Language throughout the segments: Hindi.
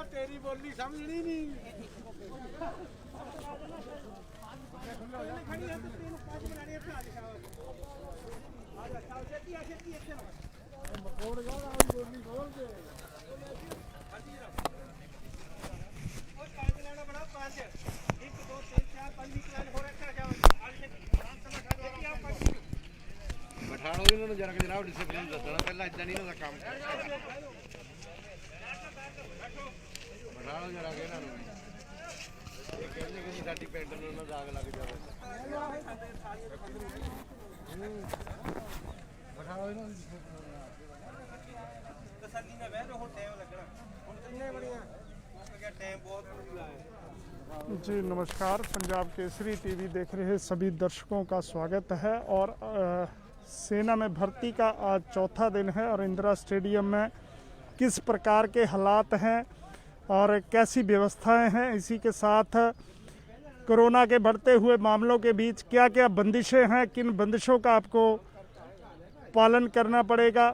तेरी बोली समझनी नहीं ਬਿਠਾਣੋ ਇਹਨਾਂ ਨੂੰ ਜਰਾ ਕਿ ਜਨਾਬ ਡਿਸਪਲਿਨ ਦੱਸਣਾ ਪਹਿਲਾਂ ਇਦਾਂ ਨਹੀਂ ਇਹਨਾਂ ਦਾ ਕੰਮ ਬਿਠਾਣੋ ਜਰਾ ਕਿ ਇਹਨਾਂ ਨੂੰ ਇਹ ਕਹਿੰਦੇ ਕਿ ਸਾਡੀ ਪਿੰਡ ਨੂੰ ਉਹਨਾਂ ਦਾ ਆਗ ਲੱਗ ਜਾਵੇ ਬਿਠਾਣੋ ਇਹਨਾਂ ਨੂੰ तसल्ली में बह रहे हो टाइम लगना हम कितने बढ़िया क्या टाइम बहुत लाया जी नमस्कार। पंजाब केसरी टीवी देख रहे सभी दर्शकों का स्वागत है। और सेना में भर्ती का आज चौथा दिन है और इंदिरा स्टेडियम में किस प्रकार के हालात हैं और कैसी व्यवस्थाएं हैं, इसी के साथ कोरोना के बढ़ते हुए मामलों के बीच क्या क्या बंदिशें हैं, किन बंदिशों का आपको पालन करना पड़ेगा,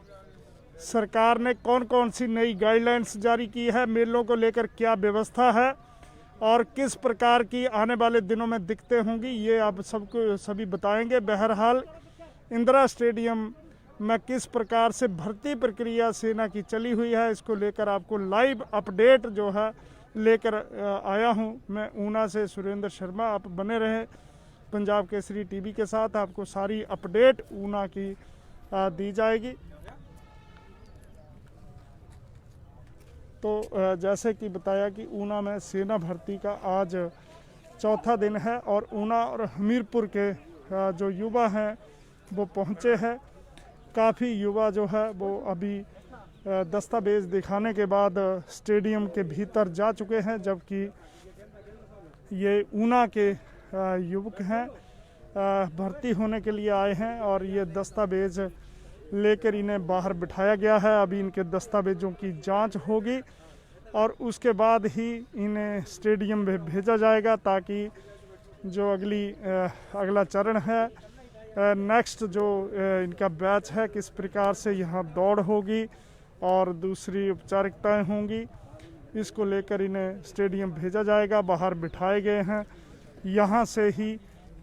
सरकार ने कौन कौन सी नई गाइडलाइंस जारी की है, मेलों को लेकर क्या व्यवस्था है और किस प्रकार की आने वाले दिनों में दिक्कतें होंगी, ये आप सबको सभी बताएंगे। बहरहाल इंदिरा स्टेडियम में किस प्रकार से भर्ती प्रक्रिया सेना की चली हुई है, इसको लेकर आपको लाइव अपडेट जो है लेकर आया हूं मैं ऊना से सुरेंद्र शर्मा। आप बने रहे पंजाब केसरी टीवी के साथ, आपको सारी अपडेट ऊना की दी जाएगी। तो जैसे कि बताया कि ऊना में सेना भर्ती का आज चौथा दिन है और ऊना और हमीरपुर के जो युवा हैं वो पहुंचे हैं। काफ़ी युवा जो है वो अभी दस्तावेज दिखाने के बाद स्टेडियम के भीतर जा चुके हैं, जबकि ये ऊना के युवक हैं, भर्ती होने के लिए आए हैं और ये दस्तावेज लेकर इन्हें बाहर बिठाया गया है। अभी इनके दस्तावेजों की जांच होगी और उसके बाद ही इन्हें स्टेडियम में भेजा जाएगा ताकि जो अगला चरण है, नेक्स्ट जो इनका बैच है, किस प्रकार से यहाँ दौड़ होगी और दूसरी औपचारिकताएं होंगी, इसको लेकर इन्हें स्टेडियम भेजा जाएगा। बाहर बिठाए गए हैं, यहाँ से ही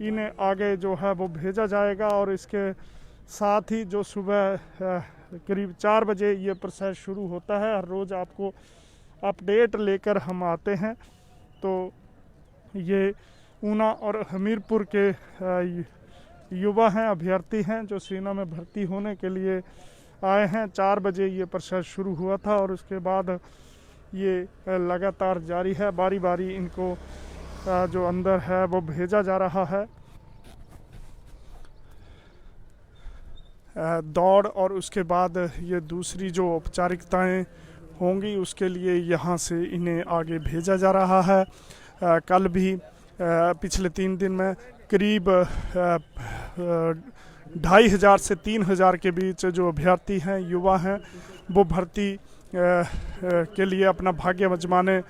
इन्हें आगे जो है वो भेजा जाएगा और इसके साथ ही जो सुबह करीब 4 बजे ये प्रोसेस शुरू होता है। हर रोज़ आपको अपडेट लेकर हम आते हैं। तो ये ऊना और हमीरपुर के युवा हैं, अभ्यर्थी हैं जो सेना में भर्ती होने के लिए आए हैं। 4 बजे ये प्रोसेस शुरू हुआ था और उसके बाद ये लगातार जारी है। बारी बारी इनको जो अंदर है वो भेजा जा रहा है। दौड़ और उसके बाद ये दूसरी जो औपचारिकताएं होंगी उसके लिए यहाँ से इन्हें आगे भेजा जा रहा है। कल भी पिछले 3 दिन में करीब 2500 से 3000 के बीच जो अभ्यर्थी हैं, युवा हैं, वो भर्ती के लिए अपना भाग्य आजमाने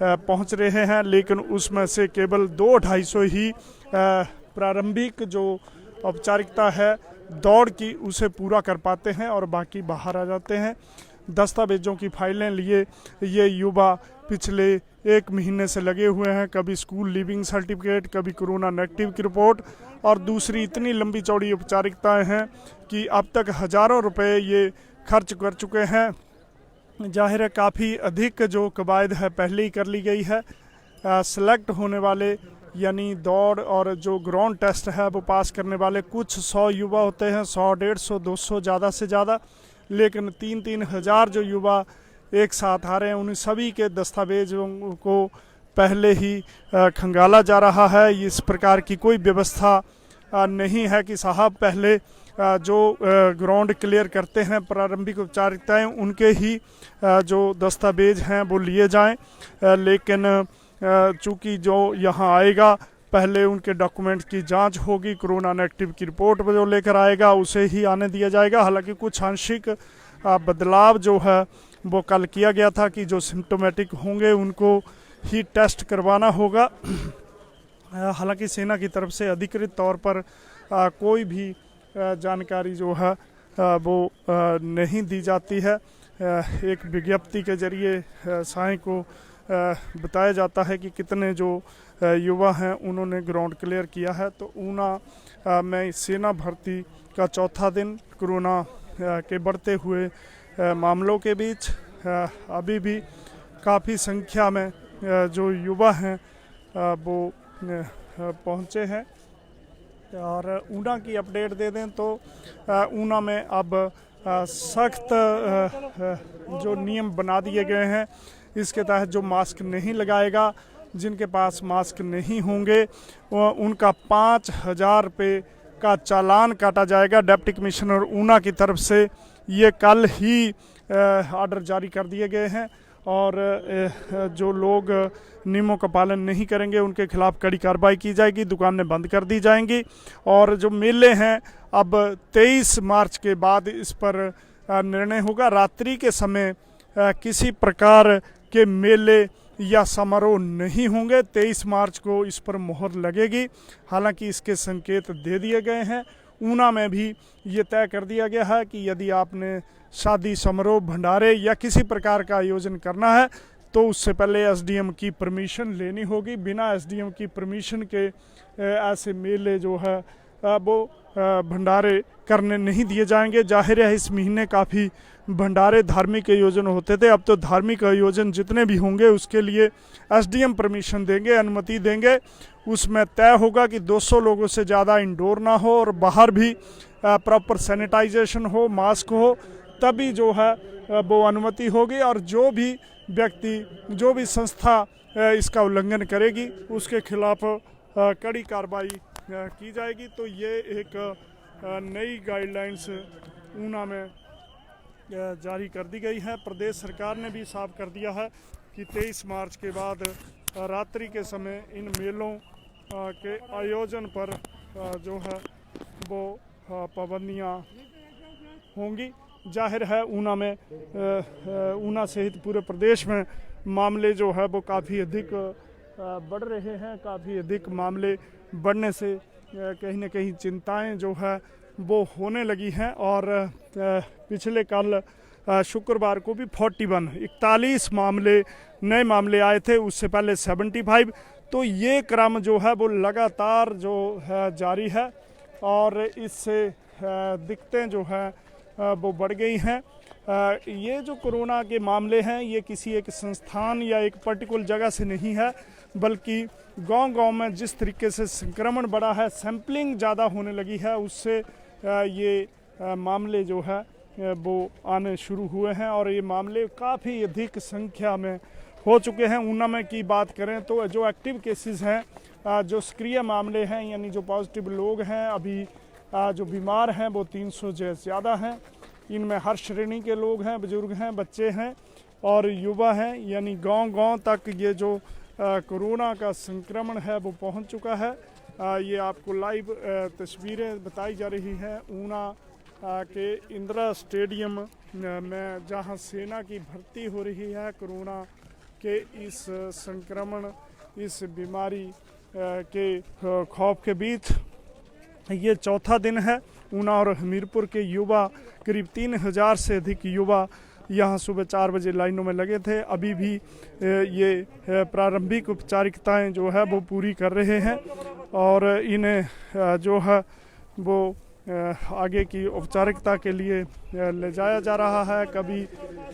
पहुँच रहे हैं। लेकिन उसमें से केवल 200-250 ही प्रारंभिक जो औपचारिकता है दौड़ की उसे पूरा कर पाते हैं और बाकी बाहर आ जाते हैं। दस्तावेजों की फाइलें लिए ये युवा पिछले 1 महीने से लगे हुए हैं। कभी स्कूल लीविंग सर्टिफिकेट, कभी कोरोना नेगेटिव की रिपोर्ट और दूसरी इतनी लंबी चौड़ी औपचारिकताएं हैं कि अब तक हज़ारों रुपए ये खर्च कर चुके हैं। जाहिर है काफ़ी अधिक जो कवायद है पहले ही कर ली गई है। सेलेक्ट होने वाले यानी दौड़ और जो ग्राउंड टेस्ट है वो पास करने वाले कुछ 100 युवा होते हैं, 100, 150, 200 ज़्यादा से ज़्यादा। लेकिन 3-3 हज़ार जो युवा एक साथ आ रहे हैं उन सभी के दस्तावेजों को पहले ही खंगाला जा रहा है। इस प्रकार की कोई व्यवस्था नहीं है कि साहब पहले जो ग्राउंड क्लियर करते हैं प्रारंभिक औपचारिकताएं उनके ही जो दस्तावेज हैं वो लिए जाएं। लेकिन चूँकि जो यहाँ आएगा पहले उनके डॉक्यूमेंट की जांच होगी, कोरोना नेगेटिव की रिपोर्ट जो लेकर आएगा उसे ही आने दिया जाएगा। हालांकि कुछ आंशिक बदलाव जो है वो कल किया गया था कि जो सिम्टोमेटिक होंगे उनको ही टेस्ट करवाना होगा। हालांकि सेना की तरफ से अधिकृत तौर पर कोई भी जानकारी जो है वो नहीं दी जाती है। एक विज्ञप्ति के जरिए साई को बताया जाता है कि कितने जो युवा हैं उन्होंने ग्राउंड क्लियर किया है। तो ऊना में सेना भर्ती का चौथा दिन कोरोना के बढ़ते हुए मामलों के बीच अभी भी काफ़ी संख्या में जो युवा हैं वो पहुँचे हैं। और ऊना की अपडेट दे दें तो ऊना में अब सख्त जो नियम बना दिए गए हैं। इसके तहत जो मास्क नहीं लगाएगा, जिनके पास मास्क नहीं होंगे, उनका 5,000 रुपये का चालान काटा जाएगा। डिप्टी कमिश्नर ऊना की तरफ से ये कल ही ऑर्डर जारी कर दिए गए हैं और जो लोग नियमों का पालन नहीं करेंगे उनके खिलाफ कड़ी कार्रवाई की जाएगी, दुकानें बंद कर दी जाएंगी। और जो मेले हैं अब 23 मार्च के बाद इस पर निर्णय होगा। रात्रि के समय किसी प्रकार के मेले या समारोह नहीं होंगे। 23 मार्च को इस पर मोहर लगेगी। हालांकि इसके संकेत दे दिए गए हैं। ऊना में भी ये तय कर दिया गया है कि यदि आपने शादी समारोह भंडारे या किसी प्रकार का आयोजन करना है तो उससे पहले एसडीएम की परमिशन लेनी होगी। बिना एसडीएम की परमिशन के ऐसे मेले जो है वो भंडारे करने नहीं दिए जाएंगे। जाहिर है इस महीने काफ़ी भंडारे धार्मिक आयोजन होते थे, अब तो धार्मिक आयोजन जितने भी होंगे उसके लिए एसडीएम परमिशन देंगे, अनुमति देंगे। उसमें तय होगा कि 200 लोगों से ज़्यादा इंडोर ना हो और बाहर भी प्रॉपर सैनिटाइजेशन हो, मास्क हो, तभी जो है वो अनुमति होगी। और जो भी व्यक्ति, जो भी संस्था इसका उल्लंघन करेगी उसके खिलाफ कड़ी कार्रवाई की जाएगी। तो ये एक नई गाइडलाइंस ऊना में जारी कर दी गई है। प्रदेश सरकार ने भी साफ कर दिया है कि 23 मार्च के बाद रात्रि के समय इन मेलों के आयोजन पर जो है वो पाबंदियाँ होंगी। जाहिर है ऊना में ऊना सहित पूरे प्रदेश में मामले जो है वो काफ़ी अधिक बढ़ रहे हैं। काफ़ी अधिक मामले बढ़ने से कहीं ना कहीं चिंताएं जो है वो होने लगी हैं। और पिछले कल शुक्रवार को भी 41 मामले नए मामले आए थे, उससे पहले 75। तो ये क्रम जो है वो लगातार जो है जारी है और इससे दिक्कतें जो है वो बढ़ गई हैं। ये जो कोरोना के मामले हैं ये किसी एक संस्थान या एक पर्टिकुलर जगह से नहीं है, बल्कि गांव-गांव में जिस तरीके से संक्रमण बढ़ा है, सैंपलिंग ज़्यादा होने लगी है, उससे ये मामले जो है वो आने शुरू हुए हैं और ये मामले काफ़ी अधिक संख्या में हो चुके हैं। ऊना में की बात करें तो जो एक्टिव केसेस हैं, जो सक्रिय मामले हैं, यानी जो पॉजिटिव लोग हैं, अभी जो बीमार हैं वो 300 से ज़्यादा हैं। इनमें हर श्रेणी के लोग हैं, बुजुर्ग हैं, बच्चे हैं और युवा हैं। यानी गांव-गांव तक ये जो कोरोना का संक्रमण है वो पहुंच चुका है। ये आपको लाइव तस्वीरें बताई जा रही हैं ऊना के इंदिरा स्टेडियम में, जहां सेना की भर्ती हो रही है। कोरोना के इस संक्रमण, इस बीमारी के खौफ के बीच ये चौथा दिन है। ऊना और हमीरपुर के युवा, करीब 3,000 से अधिक युवा यहाँ सुबह 4 बजे लाइनों में लगे थे। अभी भी ये प्रारंभिक औपचारिकताएं जो है वो पूरी कर रहे हैं और इन्हें जो है वो आगे की औपचारिकता के लिए ले जाया जा रहा है। कभी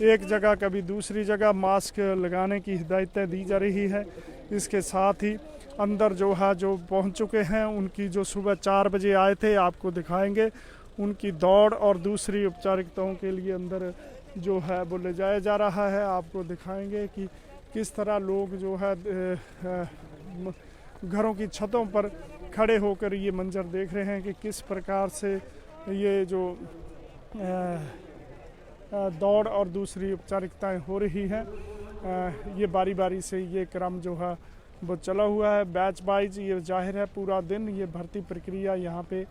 एक जगह, कभी दूसरी जगह मास्क लगाने की हिदायतें दी जा रही है। इसके साथ ही अंदर जो है, जो पहुंच चुके हैं, उनकी जो सुबह 4 बजे आए थे, आपको दिखाएंगे उनकी दौड़ और दूसरी औपचारिकताओं के लिए अंदर जो है वो ले जाया जा रहा है। आपको दिखाएंगे कि किस तरह लोग जो है घरों की छतों पर खड़े होकर ये मंजर देख रहे हैं कि किस प्रकार से ये जो दौड़ और दूसरी औपचारिकताएं हो रही हैं। ये बारी बारी से ये क्रम जो है वो चला हुआ है, बैच वाइज। ये जाहिर है पूरा दिन ये भर्ती प्रक्रिया यहाँ पे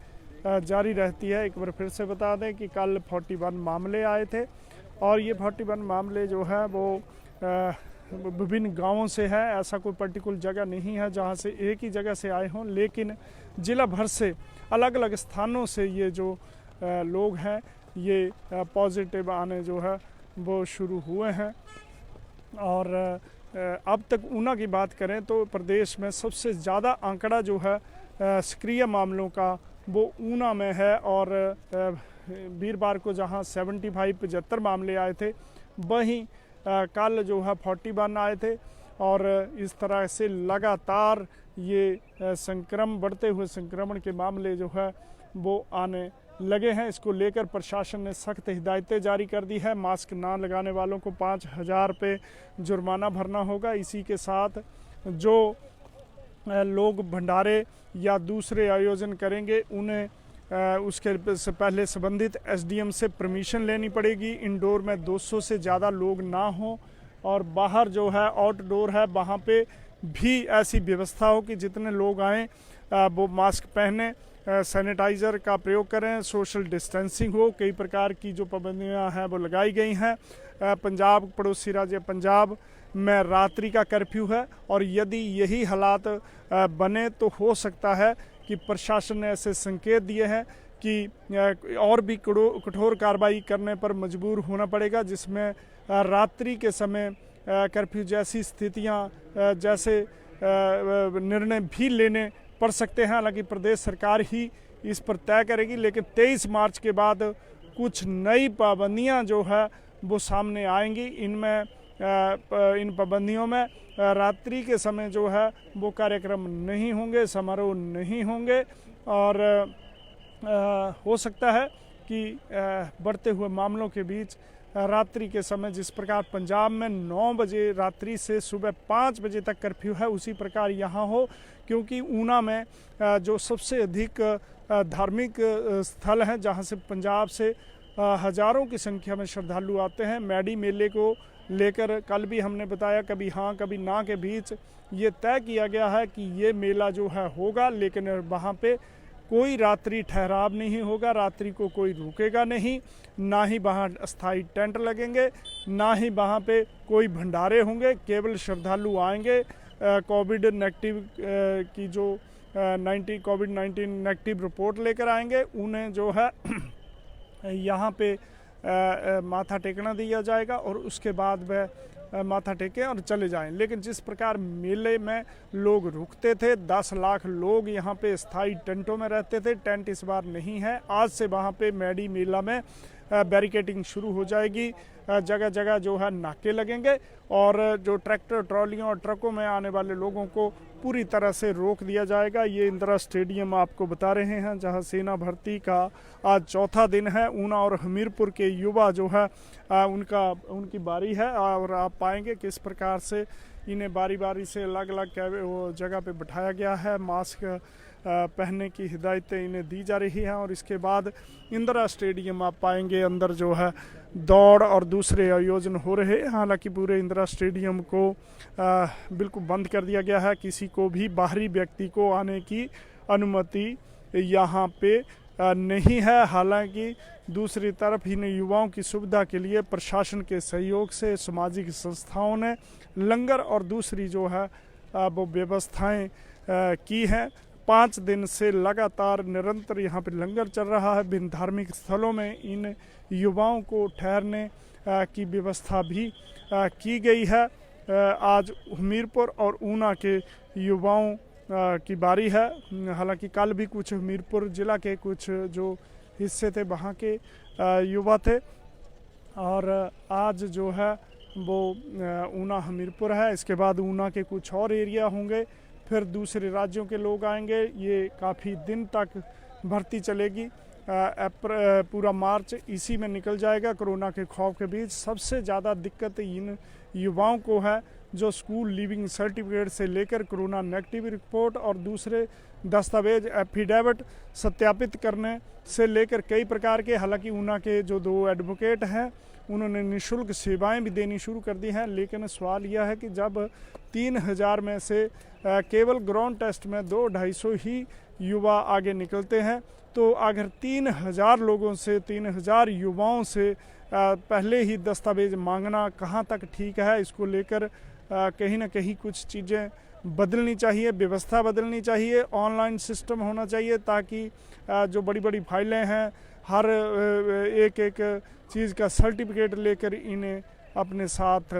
जारी रहती है। एक बार फिर से बता दें कि कल 41 मामले आए थे और ये 41 मामले जो है वो विभिन्न गांवों से है। ऐसा कोई पर्टिकुलर जगह नहीं है जहां से एक ही जगह से आए हों, लेकिन जिला भर से अलग अलग स्थानों से ये जो लोग हैं ये पॉजिटिव आने जो है वो शुरू हुए हैं। और अब तक ऊना की बात करें तो प्रदेश में सबसे ज़्यादा आंकड़ा जो है सक्रिय मामलों का वो ऊना में है। और वीरवार को जहां 75 मामले आए थे, वहीं कल जो है 41 आए थे। और इस तरह से लगातार ये बढ़ते हुए संक्रमण के मामले जो है वो आने लगे हैं। इसको लेकर प्रशासन ने सख्त हिदायतें जारी कर दी है। मास्क ना लगाने वालों को 5,000 रुपये जुर्माना भरना होगा। इसी के साथ जो लोग भंडारे या दूसरे आयोजन करेंगे उन्हें उसके से पहले संबंधित एसडीएम से परमिशन लेनी पड़ेगी। इंडोर में 200 से ज़्यादा लोग ना हों, और बाहर जो है आउटडोर है वहाँ पे भी ऐसी व्यवस्था हो कि जितने लोग आएँ वो मास्क पहने, सैनिटाइज़र का प्रयोग करें, सोशल डिस्टेंसिंग हो। कई प्रकार की जो पाबंदियां हैं वो लगाई गई हैं। पंजाब, पड़ोसी राज्य पंजाब में रात्रि का कर्फ्यू है, और यदि यही हालात बने तो हो सकता है कि प्रशासन ने ऐसे संकेत दिए हैं कि और भी कठोर कार्रवाई करने पर मजबूर होना पड़ेगा, जिसमें रात्रि के समय कर्फ्यू जैसी स्थितियां जैसे निर्णय भी लेने पड़ सकते हैं। हालांकि प्रदेश सरकार ही इस पर तय करेगी, लेकिन 23 मार्च के बाद कुछ नई पाबंदियां जो है वो सामने आएंगी। इनमें इन पाबंदियों में रात्रि के समय जो है वो कार्यक्रम नहीं होंगे, समारोह नहीं होंगे। और हो सकता है कि बढ़ते हुए मामलों के बीच रात्रि के समय जिस प्रकार पंजाब में 9 बजे रात्रि से सुबह 5 बजे तक कर्फ्यू है, उसी प्रकार यहाँ हो। क्योंकि ऊना में जो सबसे अधिक धार्मिक स्थल हैं, जहाँ से पंजाब से हजारों की संख्या में श्रद्धालु आते हैं, मैडी मेले को लेकर कल भी हमने बताया कभी हाँ कभी ना के बीच ये तय किया गया है कि ये मेला जो है होगा, लेकिन वहाँ पे कोई रात्रि ठहराव नहीं होगा, रात्रि को कोई रुकेगा नहीं, ना ही वहाँ अस्थाई टेंट लगेंगे, ना ही वहाँ पे कोई भंडारे होंगे। केवल श्रद्धालु आएंगे, कोविड नेगेटिव की जो कोविड-19 नेगेटिव रिपोर्ट लेकर आएंगे, उन्हें जो है यहाँ पे माथा टेकना दिया जाएगा, और उसके बाद वह माथा टेके और चले जाएं। लेकिन जिस प्रकार मेले में लोग रुकते थे, 10 लाख लोग यहाँ पे स्थायी टेंटों में रहते थे, टेंट इस बार नहीं है। आज से वहाँ पे मैडी मेला में बैरिकेडिंग शुरू हो जाएगी, जगह जगह जो है नाके लगेंगे, और जो ट्रैक्टर, ट्रॉलियों और ट्रकों में आने वाले लोगों को पूरी तरह से रोक दिया जाएगा। ये इंदिरा स्टेडियम आपको बता रहे हैं, जहां सेना भर्ती का आज चौथा दिन है। ऊना और हमीरपुर के युवा जो है उनकी बारी है, और आप पाएंगे किस प्रकार से इन्हें बारी बारी से अलग अलग जगह पे बिठाया गया है। मास्क पहनने की हिदायतें इन्हें दी जा रही हैं। और इसके बाद इंदिरा स्टेडियम आप पाएंगे अंदर जो है दौड़ और दूसरे आयोजन हो रहे हैं। हालांकि पूरे इंदिरा स्टेडियम को बिल्कुल बंद कर दिया गया है, किसी को भी बाहरी व्यक्ति को आने की अनुमति यहाँ पे नहीं है। हालांकि दूसरी तरफ इन युवाओं की सुविधा के लिए प्रशासन के सहयोग से सामाजिक संस्थाओं ने लंगर और दूसरी जो है वो व्यवस्थाएं की हैं। 5 दिन से लगातार निरंतर यहाँ पे लंगर चल रहा है। विभिन्न धार्मिक स्थलों में इन युवाओं को ठहरने की व्यवस्था भी की गई है। आज हमीरपुर और ऊना के युवाओं की बारी है। हालांकि कल भी कुछ हमीरपुर जिला के कुछ जो हिस्से थे वहाँ के युवा थे, और आज जो है वो ऊना हमीरपुर है। इसके बाद ऊना के कुछ और एरिया होंगे, फिर दूसरे राज्यों के लोग आएंगे। ये काफ़ी दिन तक भर्ती चलेगी। पूरा मार्च इसी में निकल जाएगा। कोरोना के खौफ के बीच सबसे ज़्यादा दिक्कत इन युवाओं को है जो स्कूल लीविंग सर्टिफिकेट से लेकर कोरोना नेगेटिव रिपोर्ट और दूसरे दस्तावेज एफिडेविट सत्यापित करने से लेकर कई प्रकार के। हालांकि ऊना के जो 2 एडवोकेट हैं उन्होंने निःशुल्क सेवाएं भी देनी शुरू कर दी हैं, लेकिन सवाल यह है कि जब 3000 में से केवल ग्राउंड टेस्ट में 200-250 ही युवा आगे निकलते हैं, तो अगर 3000 लोगों से 3000 युवाओं से पहले ही दस्तावेज मांगना कहाँ तक ठीक है, इसको लेकर कहीं ना कहीं कुछ चीज़ें बदलनी चाहिए, व्यवस्था बदलनी चाहिए, ऑनलाइन सिस्टम होना चाहिए ताकि जो बड़ी बड़ी फाइलें हैं हर एक एक चीज़ का सर्टिफिकेट लेकर इन्हें अपने साथ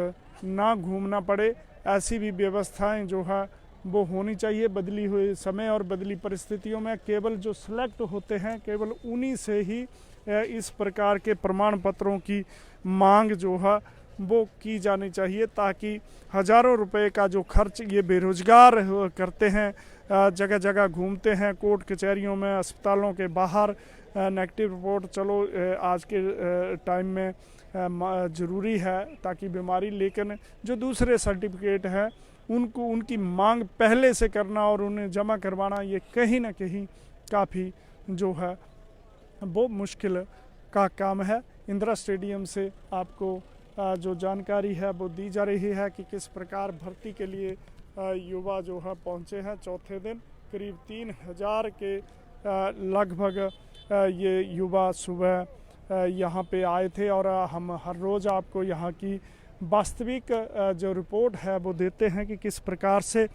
ना घूमना पड़े। ऐसी भी व्यवस्थाएं जो है वो होनी चाहिए। बदली हुए समय और बदली परिस्थितियों में केवल जो सिलेक्ट होते हैं केवल उन्हीं से ही इस प्रकार के प्रमाण पत्रों की मांग जो है वो की जानी चाहिए, ताकि हज़ारों रुपए का जो खर्च ये बेरोजगार करते हैं, जगह जगह घूमते हैं, कोर्ट कचहरियों में, अस्पतालों के बाहर नेगेटिव रिपोर्ट चलो आज के टाइम में ज़रूरी है ताकि बीमारी, लेकिन जो दूसरे सर्टिफिकेट हैं उनको उनकी मांग पहले से करना और उन्हें जमा करवाना ये कहीं ना कहीं काफ़ी जो है वो मुश्किल का काम है। इंदिरा स्टेडियम से आपको जो जानकारी है वो दी जा रही है कि किस प्रकार भर्ती के लिए युवा जो है पहुंचे हैं। चौथे दिन करीब 3000 के लगभग ये युवा सुबह यहाँ पे आए थे और हम हर रोज़ आपको यहाँ की वास्तविक जो रिपोर्ट है वो देते हैं कि किस प्रकार से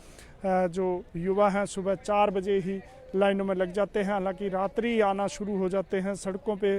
जो युवा हैं सुबह 4 बजे ही लाइनों में लग जाते हैं। हालांकि रात्रि आना शुरू हो जाते हैं, सड़कों पे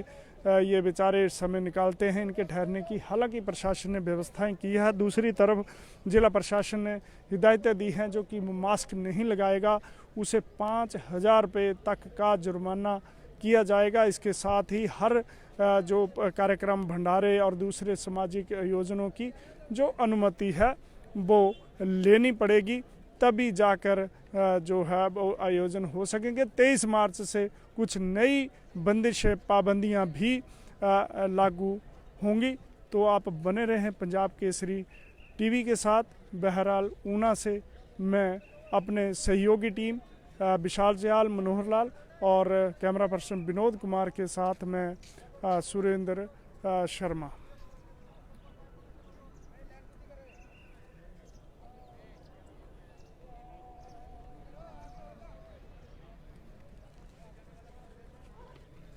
ये बेचारे समय निकालते हैं इनके ठहरने की। हालांकि प्रशासन ने व्यवस्थाएं की है। दूसरी तरफ जिला प्रशासन ने हिदायतें दी हैं जो कि मास्क नहीं लगाएगा उसे 5000 रुपये तक का जुर्माना किया जाएगा। इसके साथ ही हर जो कार्यक्रम, भंडारे और दूसरे सामाजिक योजनाओं की जो अनुमति है वो लेनी पड़ेगी, तभी जाकर जो है वो आयोजन हो सकेंगे। 23 मार्च से कुछ नई बंदिशें, पाबंदियां भी लागू होंगी। तो आप बने रहें पंजाब केसरी टीवी के साथ। बहरहाल ऊना से मैं अपने सहयोगी टीम विशाल जयाल, मनोहर लाल और कैमरा पर्सन विनोद कुमार के साथ मैं सुरेंद्र शर्मा।